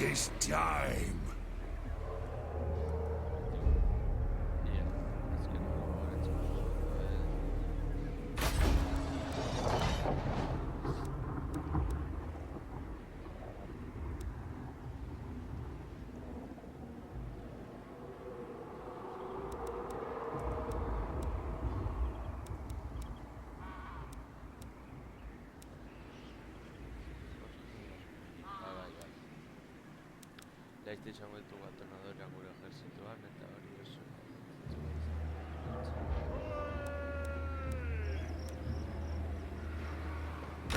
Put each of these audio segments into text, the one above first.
is time. Yeah, let's get over it. PlayStation wetu gatonadora gure ejertzituan eta hori oso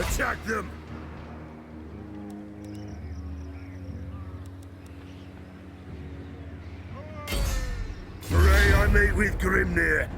Attack them! Pray I meet with Grimnir.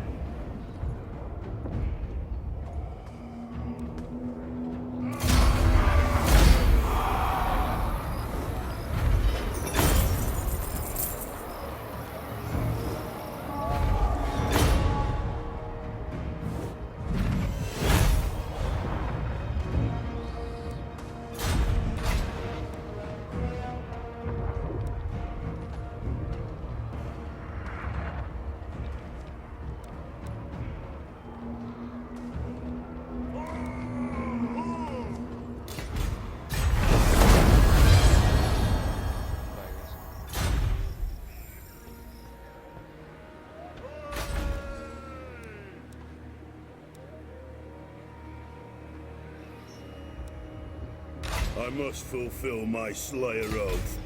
I must fulfill my Slayer oath.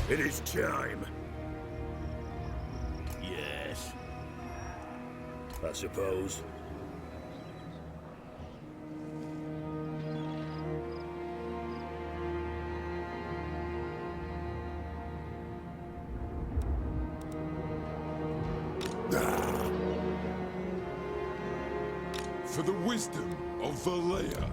It is time. Yes. I suppose. For the wisdom of Valea.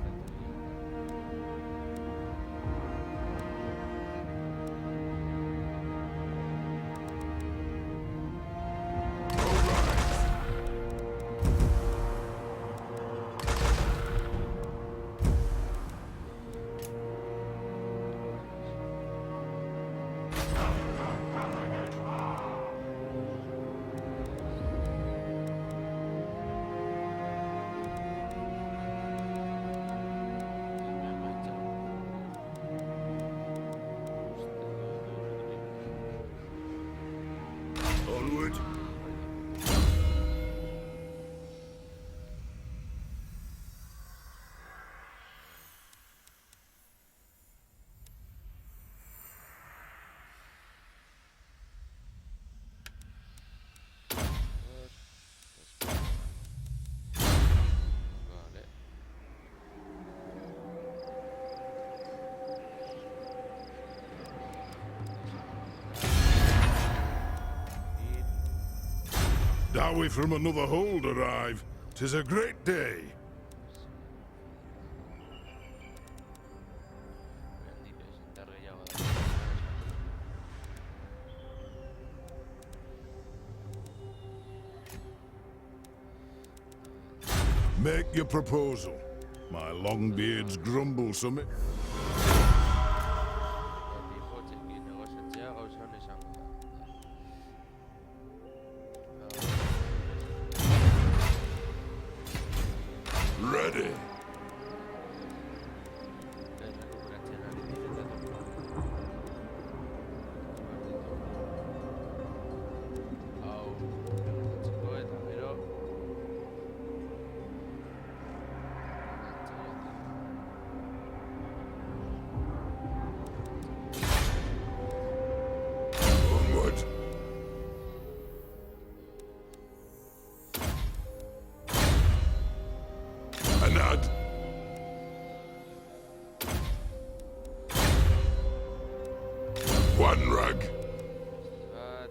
Onward. vale. Now we from another hold arrive. 'Tis a great day. Handik presentar gehiago da. Make your proposal. My longbeards grumble summit. Botzekin negoziatzea gauza hon izango da. Ready. Errekuperatzen ari diretatu. Hau, gertatzeko eta gero Onward. Anad. One rug. bat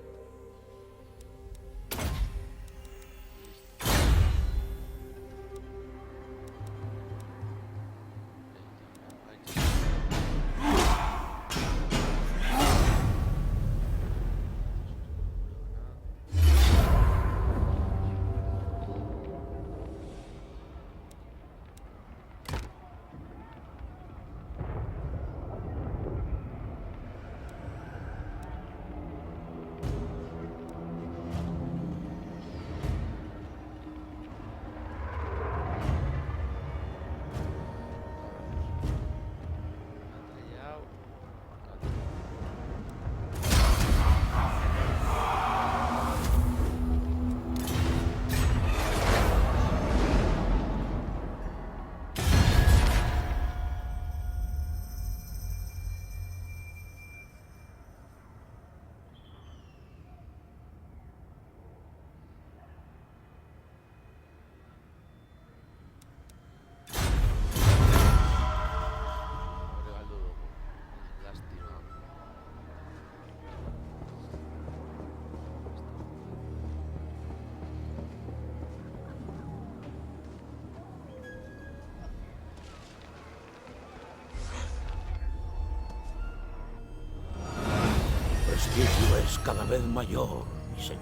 sacrificio es cada vez mayor, mi señor.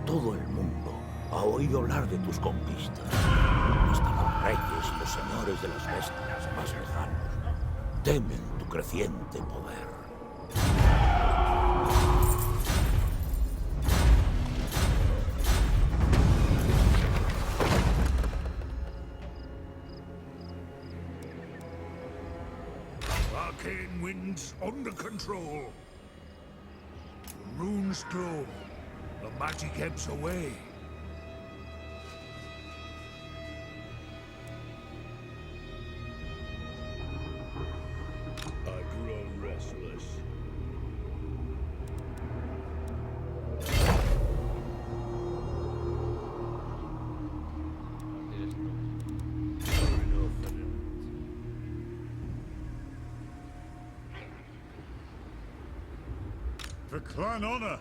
Todo el mundo ha oído hablar de tus conquistas. Hasta los reyes y los señores de las bestias más lejanos temen tu creciente poder. Arcane winds under control. Runes glow. The magic ebbs away. I grow restless. Tienes tú. Fair enough. For clan honor.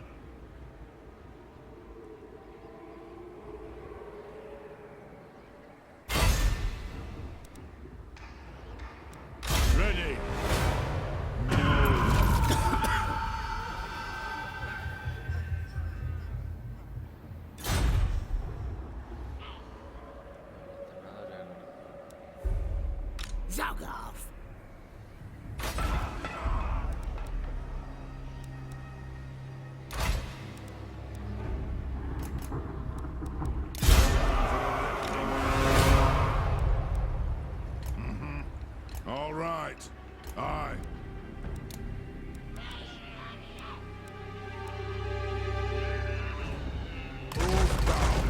Ready. Entrenador agónico. Zagaf. All right. Aye. Oathbound.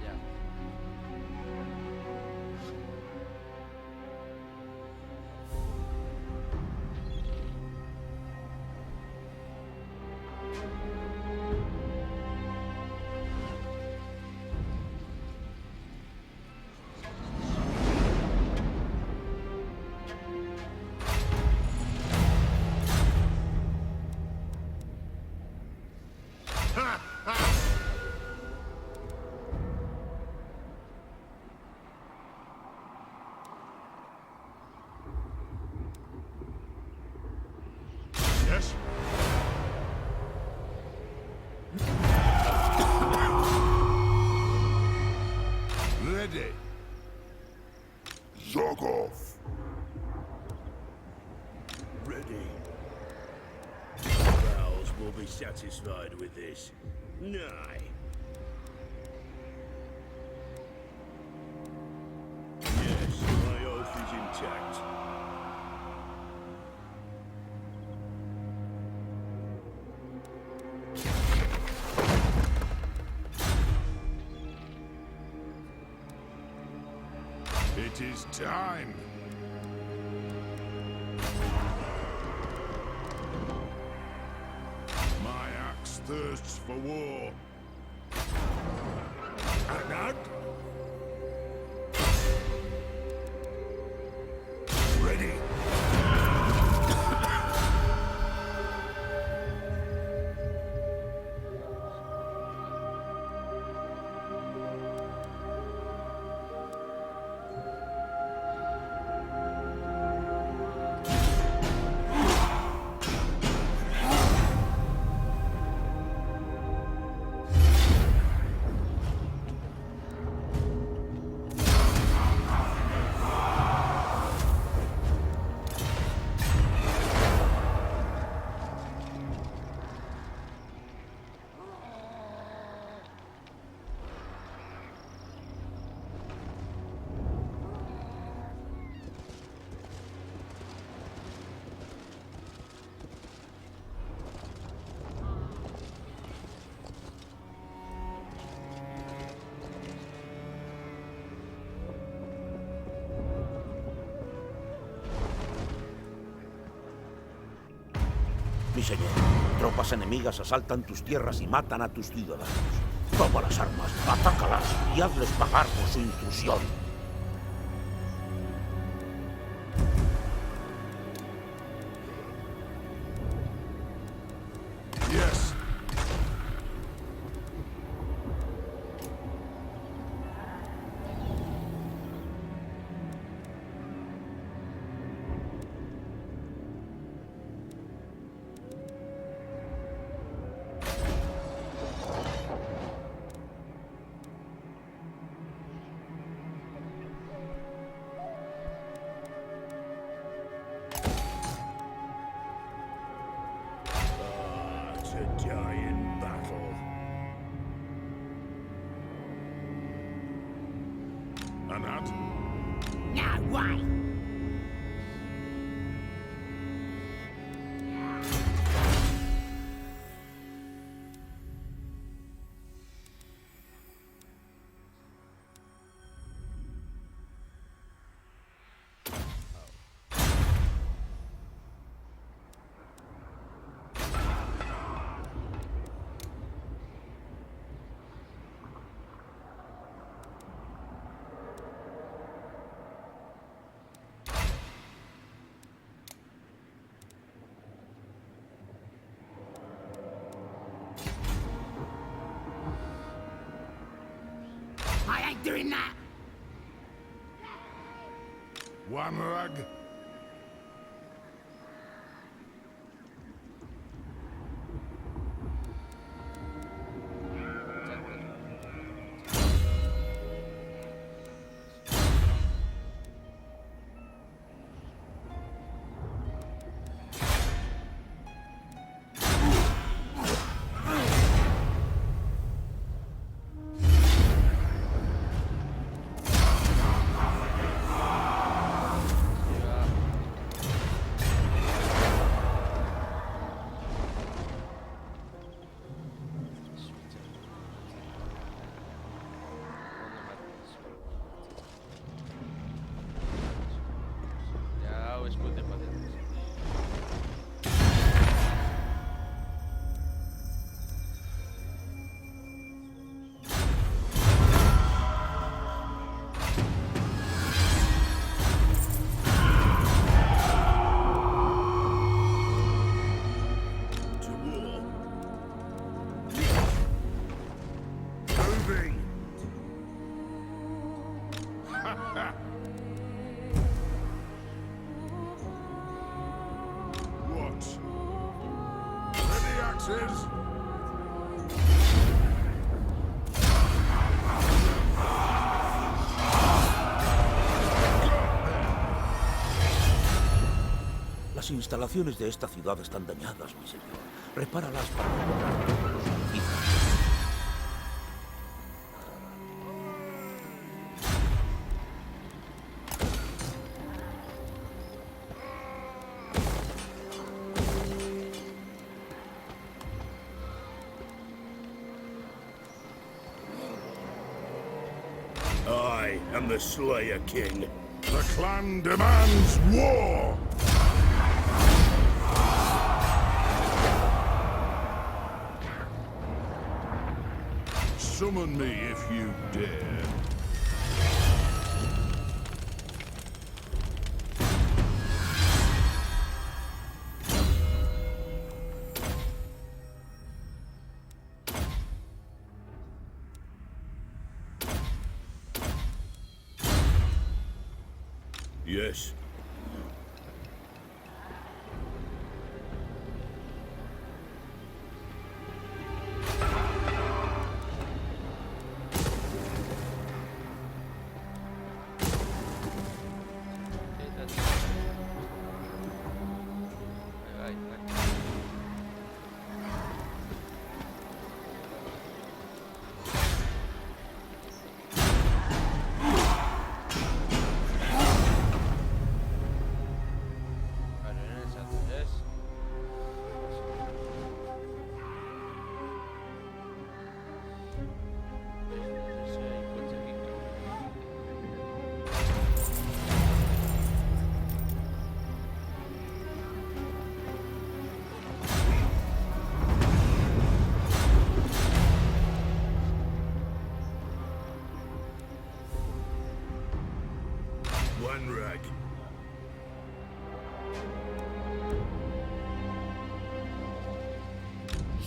Ya. Yes. Ready. Zogov. Ready. Vowels will be satisfied with this. Nay. Yes, my oath is intact. It is time. My axe thirsts for war. Anad? Ready. mi señor. Tropas enemigas asaltan tus tierras y matan a tus ciudadanos. Toma las armas, atácalas y hazles pagar por su intrusión. Yes. To die in battle. Anat? Now, why? I ain't doing that. One rug? Ya o escudo de patentes. To war. Moving! What? Ready axes? Las instalaciones de esta ciudad están dañadas, mi señor. Repáralas para recuperar todos los beneficios. I am the Slayer King. The clan demands war! Summon me if you dare. Yes.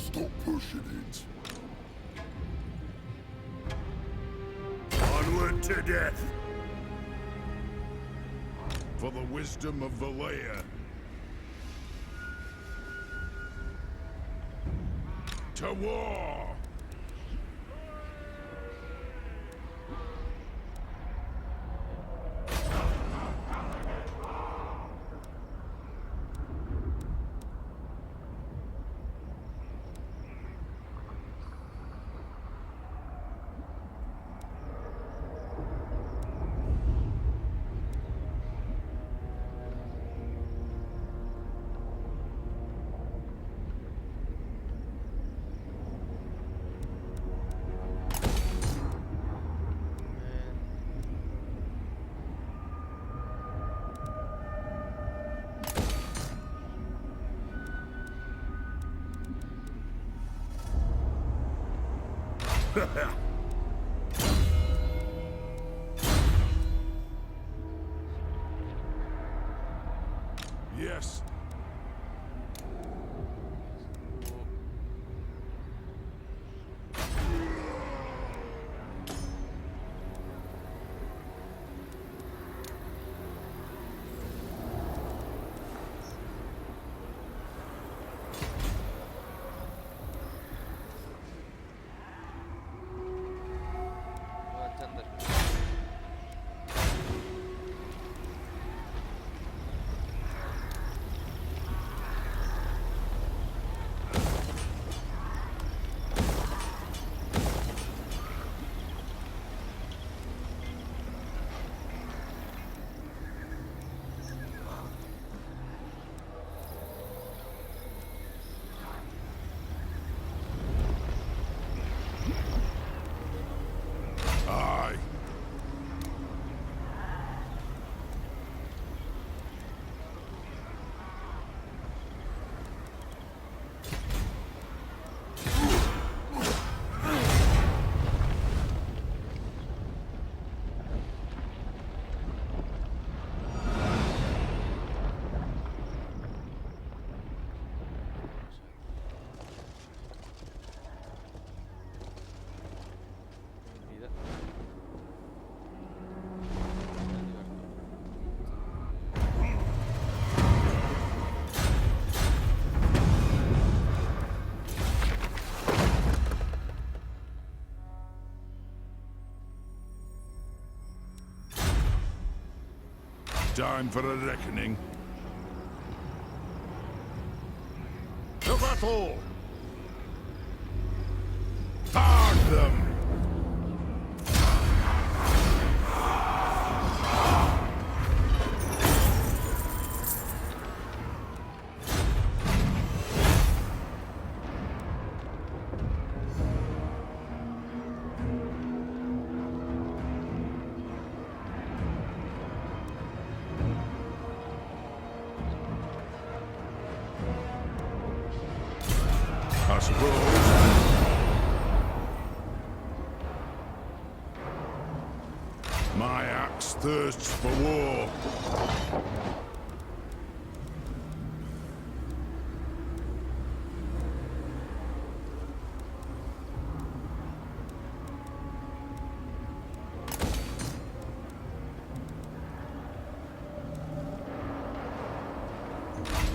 Stop pushing it. Onward to death. For the wisdom of Valea. To war! Yes. No entender. Aye. Vida. Time for a reckoning. To battle! Tag them! I suppose. My axe thirsts for war.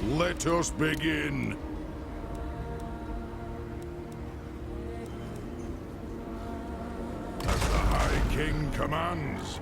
Let us begin. As the High King commands.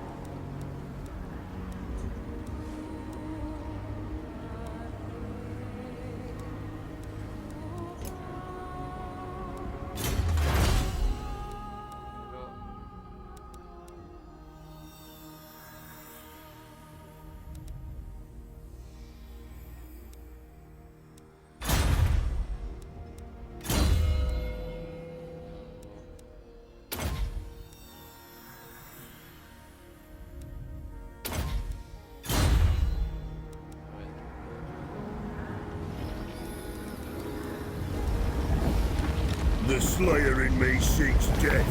Pero a ver. The Slayer in me seeks death.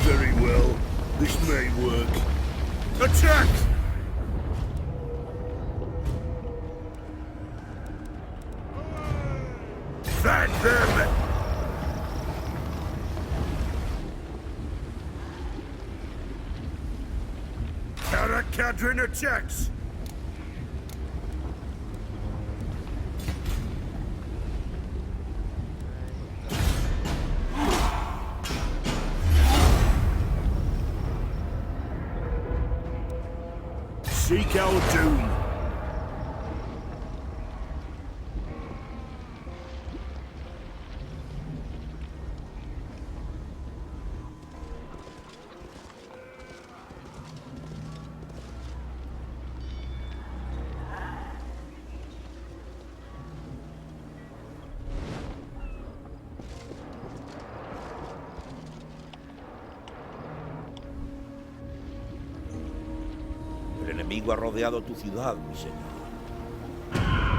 Very well. This may work. Attack! Fat them! Counter-countering attacks! Seek our doom. El enemigo ha rodeado tu ciudad, mi señor.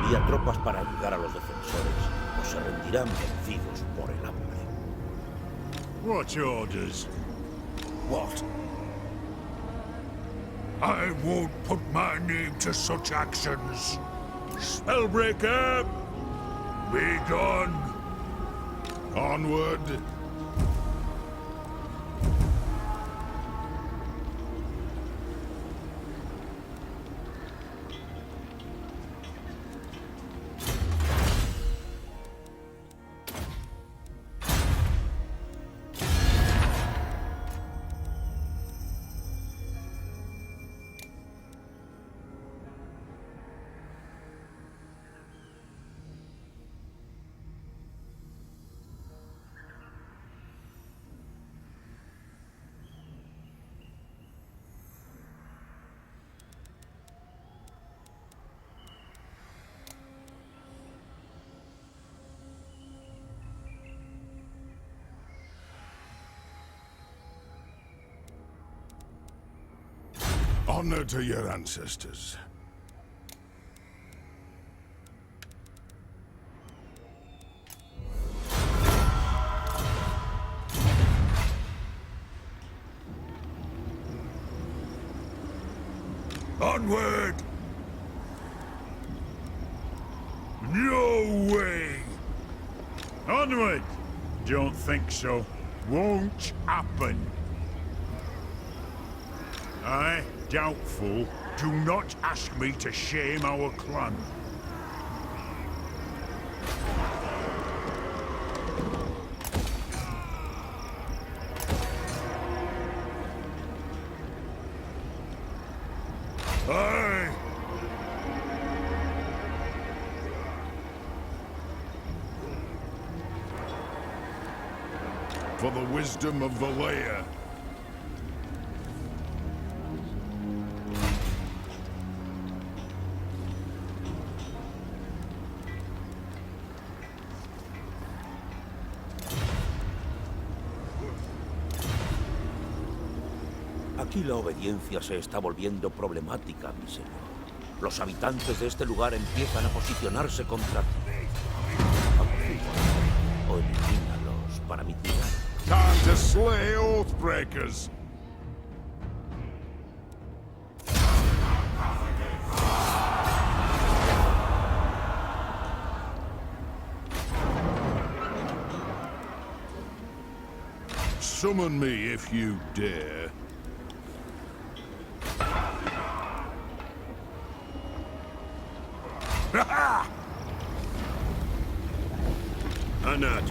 Envía tropas para ayudar a los defensores, o se rendirán vencidos por el hambre. What orders? What? I won't put my name to such actions. Spellbreaker! Be gone! Onward! Honor to your ancestors. Onward! No way! Onward! Don't think so. Won't happen. Aye, doubtful. Do not ask me to shame our clan. Aye! For the wisdom of Valea. Aquí la obediencia se está volviendo problemática, mi señor. Los habitantes de este lugar empiezan a posicionarse contra ti. Amortígualos o elimínalos para mitigar. Time to slay Oathbreakers! Summon me if you dare. Anat.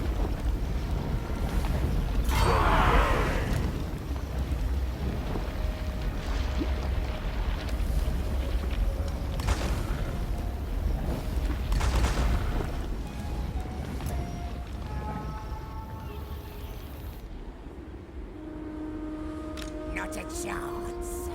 Not a chance.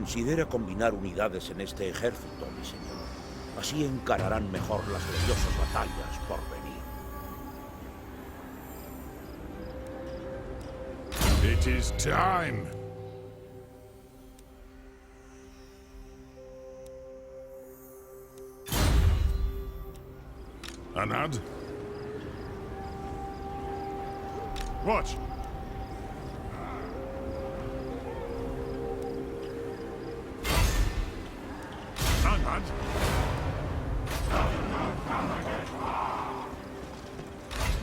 Considera combinar unidades en este ejército, mi señor. Así encararán mejor las gloriosas batallas por venir. It is time. Anad? What? Anad?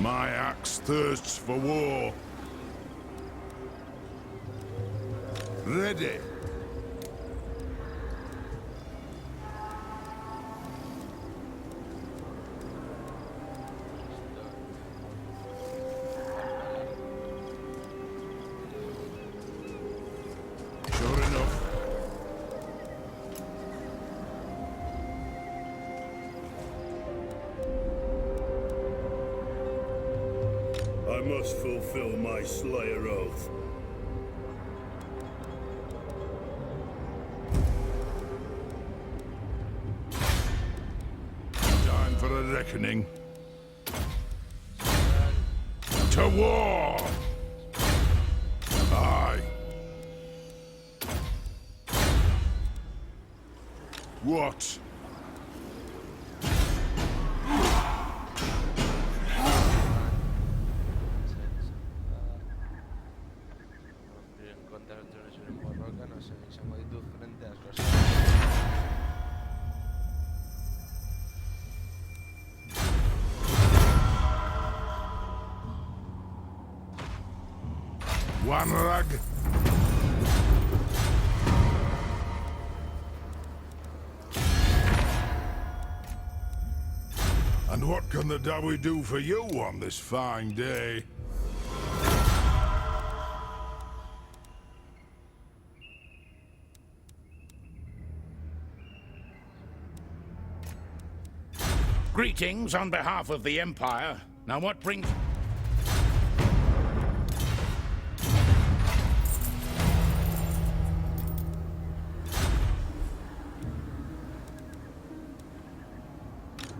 My axe thirsts for war. Ready. Sure enough. I must fulfill my Slayer oath. Time for a reckoning. To war! Aye. What? Encontrar otros en Morroca, no sé, esa magnitud frente a las One rag. And what can the Dawi do for you on this fine day? Greetings on behalf of the Empire. Now what brings...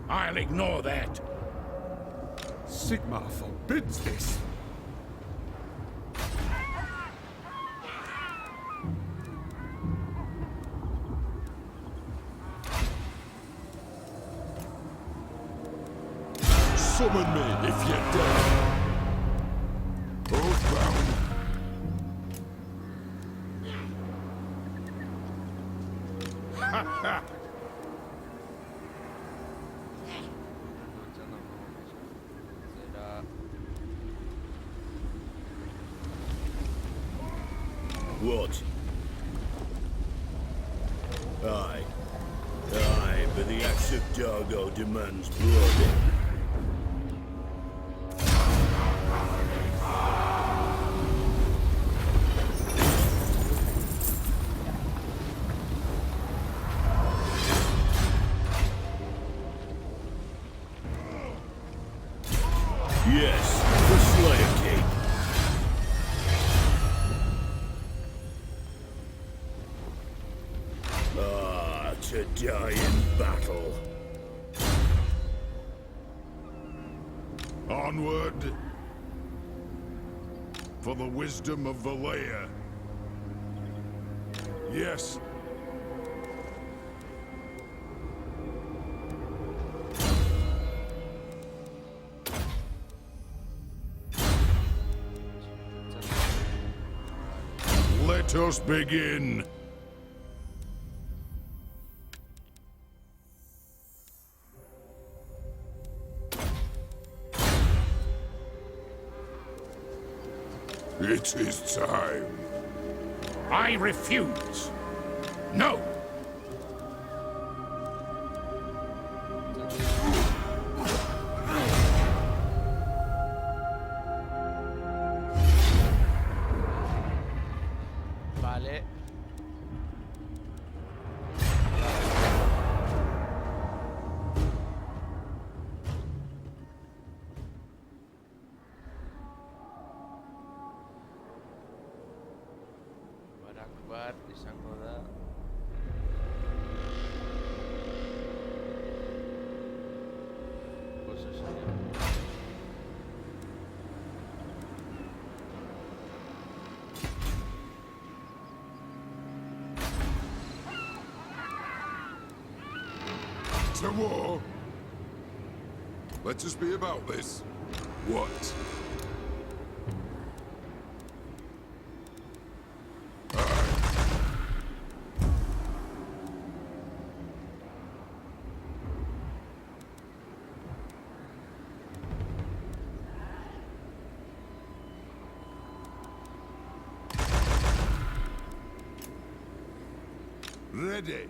I'll ignore that. Sigmar forbids this. Summon me if you dare. Oathbound. será What? Aye. Aye, but the axe of Dargo demands blood. Yes, the Slayer King. Ah, to die in battle. Onward. For the wisdom of Valea. Yes. Let us begin. It is time. I refuse. No! vale. Barakbar izango da To war? Let us be about this. What? Ready.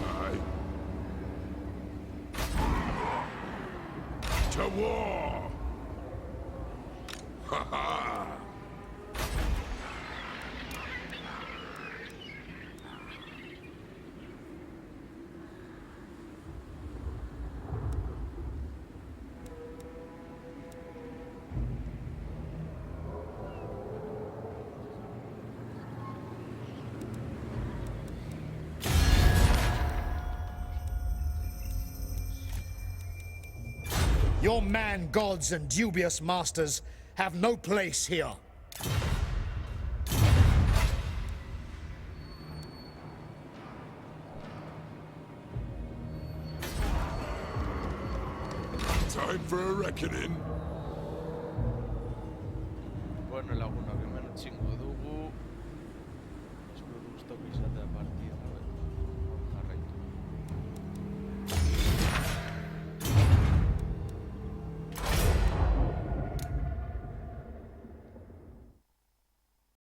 Aye. To war! Ha ha! Your man gods and dubious masters have no place here. Time for a reckoning. Bueno, laguna que menos chingo dugu. Espero gustatu izan.